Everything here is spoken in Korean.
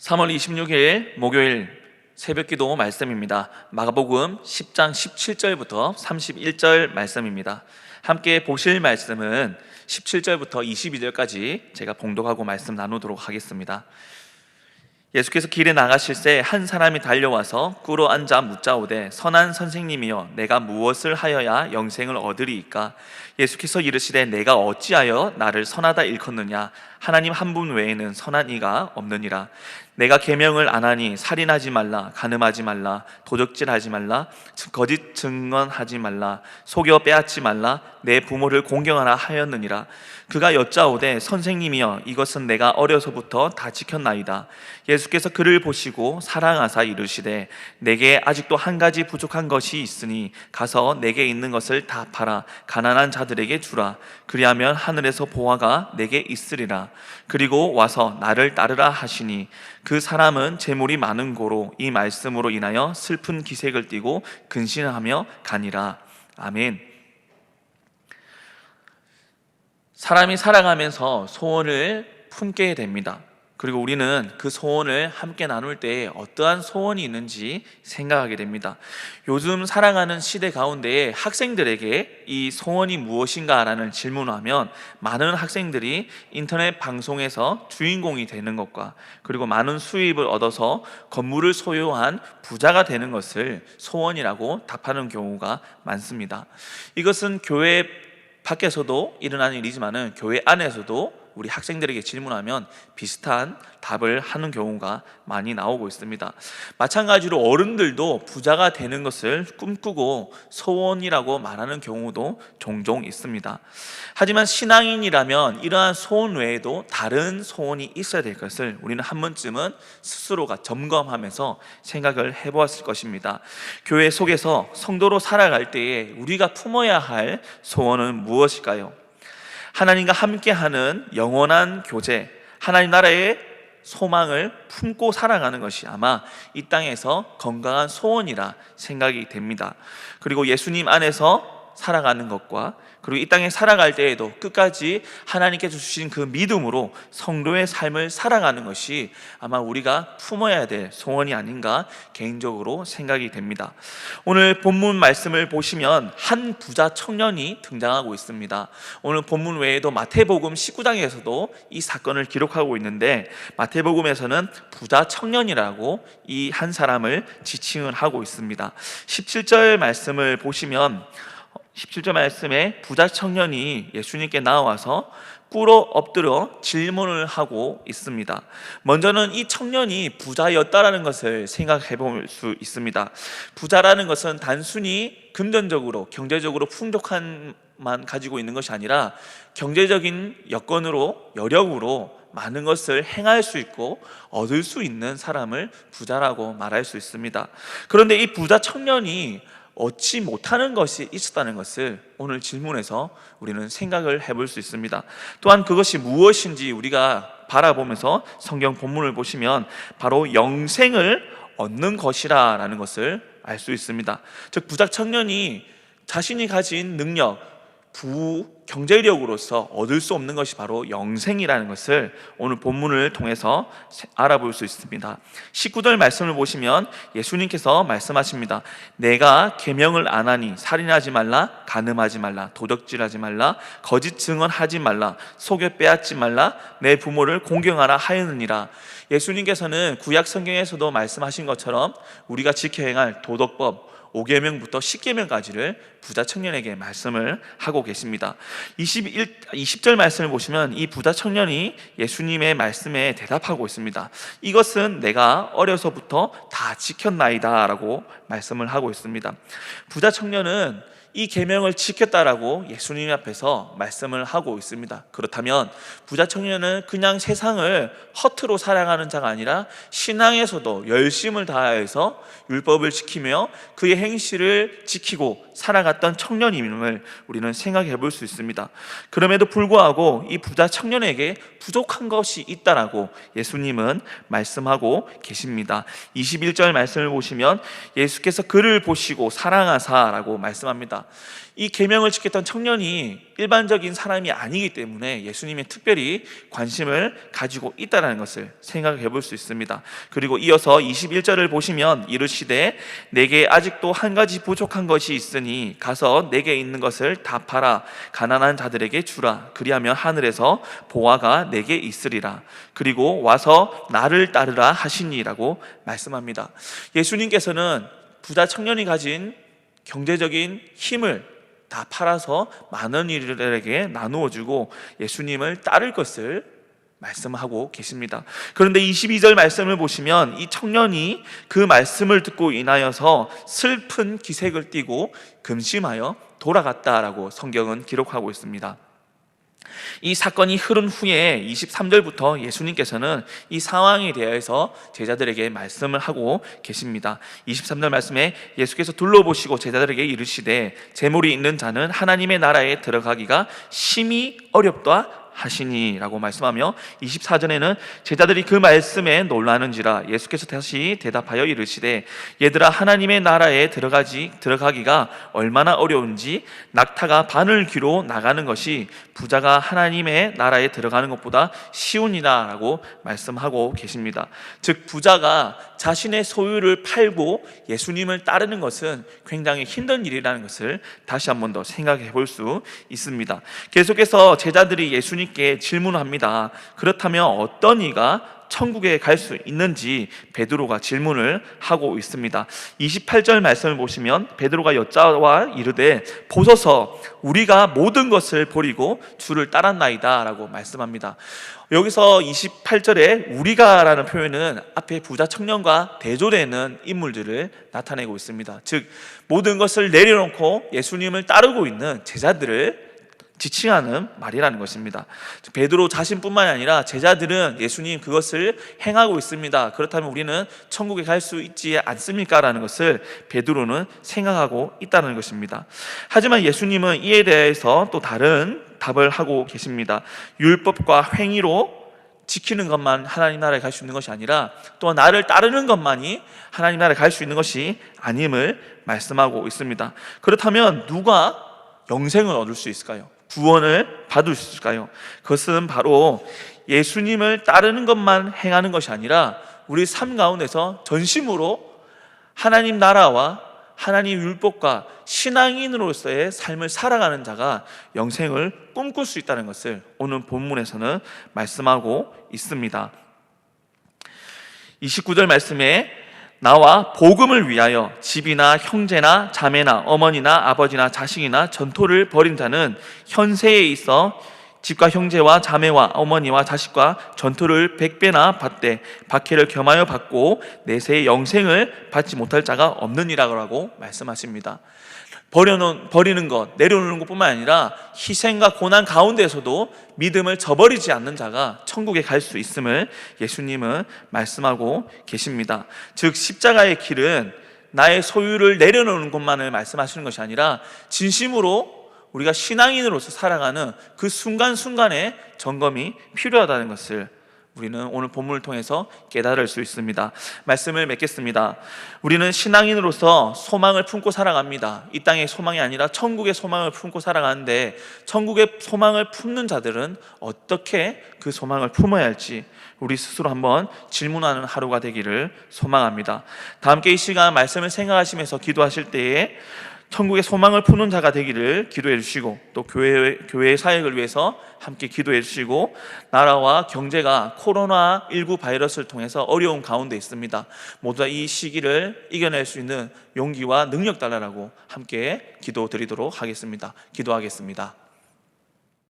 3월 26일 목요일 새벽기도 말씀입니다. 마가복음 10장 17절부터 31절 말씀입니다. 함께 보실 말씀은 17절부터 22절까지 제가 봉독하고 말씀 나누도록 하겠습니다. 예수께서 길에 나가실새 한 사람이 달려와서 꿇어 앉아 묻자오되 선한 선생님이여 내가 무엇을 하여야 영생을 얻으리이까? 예수께서 이르시되 내가 어찌하여 나를 선하다 일컫느냐? 하나님 한 분 외에는 선한 이가 없느니라. 내가 계명을 안 하니 살인하지 말라, 간음하지 말라, 도적질하지 말라, 거짓 증언하지 말라, 속여 빼앗지 말라, 내 부모를 공경하라 하였느니라. 그가 여짜오되 선생님이여 이것은 내가 어려서부터 다 지켰나이다. 예수께서 그를 보시고 사랑하사 이르시되 내게 아직도 한 가지 부족한 것이 있으니 가서 내게 있는 것을 다 팔아 가난한 자들에게 주라. 그리하면 하늘에서 보화가 내게 있으리라. 그리고 와서 나를 따르라 하시니 그 사람은 재물이 많은 고로 이 말씀으로 인하여 슬픈 기색을 띠고 근신하며 가니라. 아멘. 사람이 살아가면서 소원을 품게 됩니다. 그리고 우리는 그 소원을 함께 나눌 때 어떠한 소원이 있는지 생각하게 됩니다. 요즘 살아가는 시대 가운데 학생들에게 이 소원이 무엇인가라는 질문을 하면 많은 학생들이 인터넷 방송에서 주인공이 되는 것과 그리고 많은 수입을 얻어서 건물을 소유한 부자가 되는 것을 소원이라고 답하는 경우가 많습니다. 이것은 교회 밖에서도 일어나는 일이지만은 교회 안에서도 우리 학생들에게 질문하면 비슷한 답을 하는 경우가 많이 나오고 있습니다. 마찬가지로 어른들도 부자가 되는 것을 꿈꾸고 소원이라고 말하는 경우도 종종 있습니다. 하지만 신앙인이라면 이러한 소원 외에도 다른 소원이 있어야 될 것을 우리는 한 번쯤은 스스로가 점검하면서 생각을 해보았을 것입니다. 교회 속에서 성도로 살아갈 때에 우리가 품어야 할 소원은 무엇일까요? 하나님과 함께하는 영원한 교제, 하나님 나라의 소망을 품고 살아가는 것이 아마 이 땅에서 건강한 소원이라 생각이 됩니다. 그리고 예수님 안에서 살아가는 것과 그리고 이 땅에 살아갈 때에도 끝까지 하나님께서 주신 그 믿음으로 성도의 삶을 살아가는 것이 아마 우리가 품어야 될 소원이 아닌가 개인적으로 생각이 됩니다. 오늘 본문 말씀을 보시면 한 부자 청년이 등장하고 있습니다. 오늘 본문 외에도 마태복음 19장에서도 이 사건을 기록하고 있는데 마태복음에서는 부자 청년이라고 이 한 사람을 지칭을 하고 있습니다. 17절 말씀을 보시면 17절 말씀에 부자 청년이 예수님께 나와서 꿇어 엎드려 질문을 하고 있습니다. 먼저는 이 청년이 부자였다라는 것을 생각해 볼 수 있습니다. 부자라는 것은 단순히 금전적으로 경제적으로 풍족함만 가지고 있는 것이 아니라 경제적인 여건으로 여력으로 많은 것을 행할 수 있고 얻을 수 있는 사람을 부자라고 말할 수 있습니다. 그런데 이 부자 청년이 얻지 못하는 것이 있었다는 것을 오늘 질문에서 우리는 생각을 해볼 수 있습니다. 또한 그것이 무엇인지 우리가 바라보면서 성경 본문을 보시면 바로 영생을 얻는 것이라는 것을 알 수 있습니다. 즉 부자 청년이 자신이 가진 능력, 경제력으로서 얻을 수 없는 것이 바로 영생이라는 것을 오늘 본문을 통해서 알아볼 수 있습니다. 19절 말씀을 보시면 예수님께서 말씀하십니다. 내가 계명을 안 하니 살인하지 말라, 간음하지 말라, 도적질하지 말라, 거짓 증언하지 말라, 속여 빼앗지 말라, 내 부모를 공경하라 하였느니라. 예수님께서는 구약 성경에서도 말씀하신 것처럼 우리가 지켜야 할 도덕법 5계명부터 10계명까지를 부자 청년에게 말씀을 하고 계십니다. 20절 말씀을 보시면 이 부자 청년이 예수님의 말씀에 대답하고 있습니다. 이것은 내가 어려서부터 다 지켰나이다 라고 말씀을 하고 있습니다. 부자 청년은 이 계명을 지켰다라고 예수님 앞에서 말씀을 하고 있습니다. 그렇다면 부자 청년은 그냥 세상을 허투루 살아가는 자가 아니라 신앙에서도 열심을 다해서 율법을 지키며 그의 행실을 지키고 살아갔던 청년임을 우리는 생각해 볼 수 있습니다. 그럼에도 불구하고 이 부자 청년에게 부족한 것이 있다라고 예수님은 말씀하고 계십니다. 21절 말씀을 보시면 예수께서 그를 보시고 사랑하사라고 말씀합니다. 합니다. 이 계명을 지켰던 청년이 일반적인 사람이 아니기 때문에 예수님이 특별히 관심을 가지고 있다는 것을 생각해 볼 수 있습니다. 그리고 이어서 21절을 보시면 이르시되 내게 아직도 한 가지 부족한 것이 있으니 가서 내게 있는 것을 다 팔아 가난한 자들에게 주라. 그리하면 하늘에서 보화가 내게 있으리라. 그리고 와서 나를 따르라 하시니라고 말씀합니다. 예수님께서는 부자 청년이 가진 경제적인 힘을 다 팔아서 많은 이들에게 나누어 주고 예수님을 따를 것을 말씀하고 계십니다. 그런데 22절 말씀을 보시면 이 청년이 그 말씀을 듣고 인하여서 슬픈 기색을 띠고 근심하여 돌아갔다라고 성경은 기록하고 있습니다. 이 사건이 흐른 후에 23절부터 예수님께서는 이 상황에 대해서 제자들에게 말씀을 하고 계십니다. 23절 말씀에 예수께서 둘러보시고 제자들에게 이르시되 재물이 있는 자는 하나님의 나라에 들어가기가 심히 어렵다 하시니라고 말씀하며 24절에는 제자들이 그 말씀에 놀라는지라 예수께서 다시 대답하여 이르시되 얘들아 하나님의 나라에 들어가기가 얼마나 어려운지 낙타가 바늘귀로 나가는 것이 부자가 하나님의 나라에 들어가는 것보다 쉬우니라 라고 말씀하고 계십니다. 즉 부자가 자신의 소유를 팔고 예수님을 따르는 것은 굉장히 힘든 일이라는 것을 다시 한 번 더 생각해 볼 수 있습니다. 계속해서 제자들이 예수님께 질문합니다. 그렇다면 어떤 이가 천국에 갈 수 있는지 베드로가 질문을 하고 있습니다. 28절 말씀을 보시면 베드로가 여짜와 이르되 보소서 우리가 모든 것을 버리고 주를 따랐나이다 라고 말씀합니다. 여기서 28절에 우리가 라는 표현은 앞에 부자 청년과 대조되는 인물들을 나타내고 있습니다. 즉 모든 것을 내려놓고 예수님을 따르고 있는 제자들을 지칭하는 말이라는 것입니다. 베드로 자신뿐만 아니라 제자들은 예수님 그것을 행하고 있습니다. 그렇다면 우리는 천국에 갈 수 있지 않습니까? 라는 것을 베드로는 생각하고 있다는 것입니다. 하지만 예수님은 이에 대해서 또 다른 답을 하고 계십니다. 율법과 행위로 지키는 것만 하나님 나라에 갈 수 있는 것이 아니라 또 나를 따르는 것만이 하나님 나라에 갈 수 있는 것이 아님을 말씀하고 있습니다. 그렇다면 누가 영생을 얻을 수 있을까요? 구원을 받을 수 있을까요? 그것은 바로 예수님을 따르는 것만 행하는 것이 아니라 우리 삶 가운데서 전심으로 하나님 나라와 하나님 율법과 신앙인으로서의 삶을 살아가는 자가 영생을 꿈꿀 수 있다는 것을 오늘 본문에서는 말씀하고 있습니다. 29절 말씀에 나와 복음을 위하여 집이나 형제나 자매나 어머니나 아버지나 자식이나 전토를 벌인 자는 현세에 있어 집과 형제와 자매와 어머니와 자식과 전토를 100배나 받되 박해를 겸하여 받고 내세의 영생을 받지 못할 자가 없느니라고 말씀하십니다. 버리는 것, 내려놓는 것뿐만 아니라 희생과 고난 가운데서도 믿음을 저버리지 않는 자가 천국에 갈 수 있음을 예수님은 말씀하고 계십니다. 즉 십자가의 길은 나의 소유를 내려놓는 것만을 말씀하시는 것이 아니라 진심으로 우리가 신앙인으로서 살아가는 그 순간순간의 점검이 필요하다는 것을 우리는 오늘 본문을 통해서 깨달을 수 있습니다. 말씀을 맺겠습니다. 우리는 신앙인으로서 소망을 품고 살아갑니다. 이 땅의 소망이 아니라 천국의 소망을 품고 살아가는데 천국의 소망을 품는 자들은 어떻게 그 소망을 품어야 할지 우리 스스로 한번 질문하는 하루가 되기를 소망합니다. 다 함께 이 시간 말씀을 생각하시면서 기도하실 때에 천국의 소망을 품는 자가 되기를 기도해 주시고 또 교회의 사역을 위해서 함께 기도해 주시고 나라와 경제가 코로나19 바이러스를 통해서 어려운 가운데 있습니다. 모두 이 시기를 이겨낼 수 있는 용기와 능력 달라고 함께 기도 드리도록 하겠습니다. 기도하겠습니다.